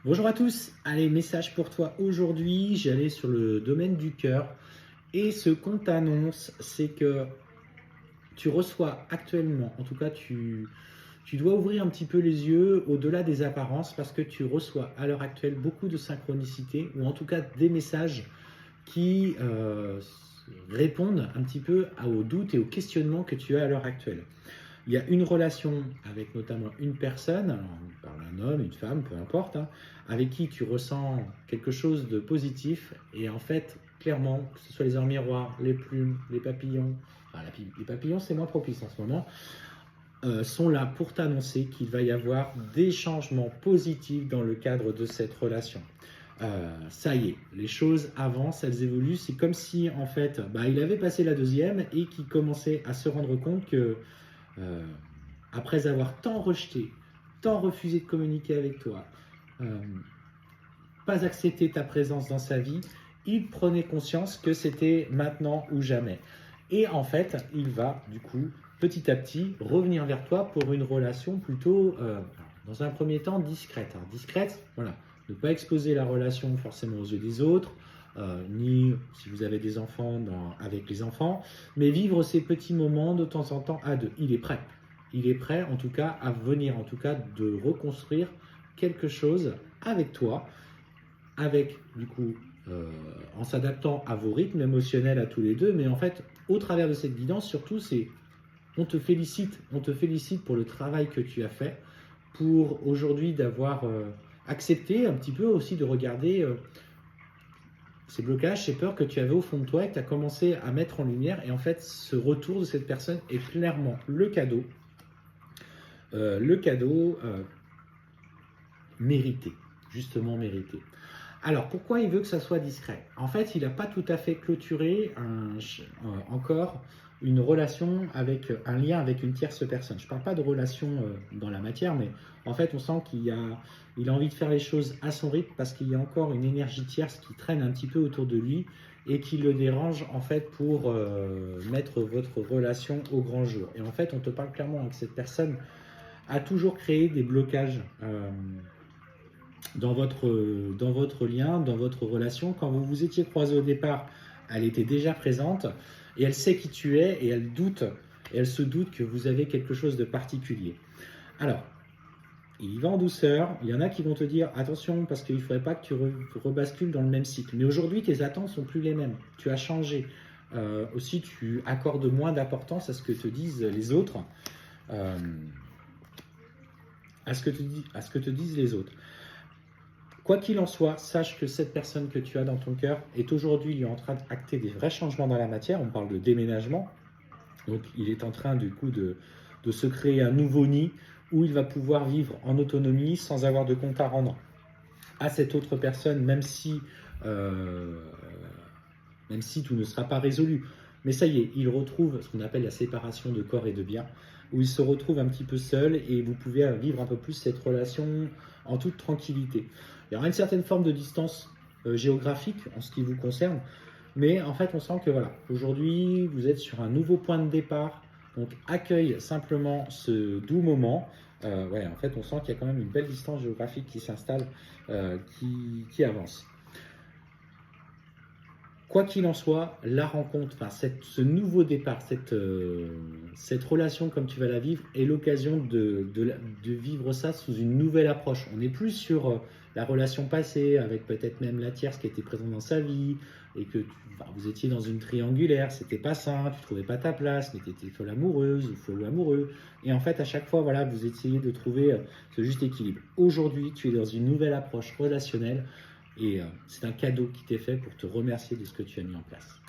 Bonjour à tous, allez, message pour toi aujourd'hui, j'allais sur le domaine du cœur et ce qu'on t'annonce, c'est que tu reçois actuellement, en tout cas tu dois ouvrir un petit peu les yeux au-delà des apparences parce que tu reçois à l'heure actuelle beaucoup de synchronicité ou en tout cas des messages qui répondent un petit peu aux doutes et aux questionnements que tu as à l'heure actuelle. Il y a une relation avec notamment une personne, alors on parle d'un homme, une femme, peu importe, hein, avec qui tu ressens quelque chose de positif. Et en fait, clairement, que ce soit les heures miroirs, les plumes, les papillons, enfin les papillons c'est moins propice en ce moment, sont là pour t'annoncer qu'il va y avoir des changements positifs dans le cadre de cette relation. Ça y est, les choses avancent, elles évoluent. C'est comme si en fait, il avait passé la deuxième et qu'il commençait à se rendre compte que euh, après avoir tant rejeté, tant refusé de communiquer avec toi, euh, pas accepté ta présence dans sa vie, il prenait conscience que c'était maintenant ou jamais. Et en fait, il va du coup petit à petit revenir vers toi pour une relation plutôt, dans un premier temps, discrète. Alors, discrète, voilà, ne pas exposer la relation forcément aux yeux des autres, ni si vous avez des enfants avec les enfants, mais vivre ces petits moments de temps en temps à deux. Il est prêt. Il est prêt en tout cas à venir, en tout cas de reconstruire quelque chose avec toi, avec du coup en s'adaptant à vos rythmes émotionnels à tous les deux, mais en fait au travers de cette guidance surtout c'est on te félicite pour le travail que tu as fait, pour aujourd'hui d'avoir accepté un petit peu aussi de regarder ces blocages, ces peurs que tu avais au fond de toi et que tu as commencé à mettre en lumière. Et en fait, ce retour de cette personne est clairement le cadeau mérité, justement mérité. Alors, pourquoi il veut que ça soit discret? En fait, il n'a pas tout à fait clôturé encore une relation avec un lien avec une tierce personne. Je ne parle pas de relation dans la matière, mais en fait, on sent il a envie de faire les choses à son rythme parce qu'il y a encore une énergie tierce qui traîne un petit peu autour de lui et qui le dérange en fait pour mettre votre relation au grand jour. Et en fait, on te parle clairement que cette personne a toujours créé des blocages. Dans votre lien, dans votre relation. Quand vous vous étiez croisés au départ, elle était déjà présente et elle sait qui tu es et elle se doute que vous avez quelque chose de particulier. Alors, il y va en douceur. Il y en a qui vont te dire attention parce qu'il ne faudrait pas que tu rebascules dans le même cycle. Mais aujourd'hui, tes attentes sont plus les mêmes. Tu as changé. Aussi, tu accordes moins d'importance à ce que te disent les autres, à ce que te disent les autres. Quoi qu'il en soit, sache que cette personne que tu as dans ton cœur est aujourd'hui en train d'acter des vrais changements dans la matière. On parle de déménagement. Donc, il est en train du coup de se créer un nouveau nid où il va pouvoir vivre en autonomie sans avoir de compte à rendre à cette autre personne, même si tout ne sera pas résolu. Mais ça y est, il retrouve ce qu'on appelle la séparation de corps et de biens, où il se retrouve un petit peu seul et vous pouvez vivre un peu plus cette relation en toute tranquillité. Il y aura une certaine forme de distance géographique en ce qui vous concerne, mais en fait on sent que voilà, aujourd'hui vous êtes sur un nouveau point de départ, donc accueille simplement ce doux moment. En fait on sent qu'il y a quand même une belle distance géographique qui s'installe, qui avance. Quoi qu'il en soit, la rencontre, ce nouveau départ, cette relation comme tu vas la vivre est l'occasion de vivre ça sous une nouvelle approche. On n'est plus sur la relation passée avec peut-être même la tierce qui était présente dans sa vie et que vous étiez dans une triangulaire, c'était pas sain, tu trouvais pas ta place, mais tu étais folle amoureuse ou folle amoureux. Et en fait, à chaque fois, voilà, vous essayez de trouver ce juste équilibre. Aujourd'hui, tu es dans une nouvelle approche relationnelle. Et c'est un cadeau qui t'est fait pour te remercier de ce que tu as mis en place.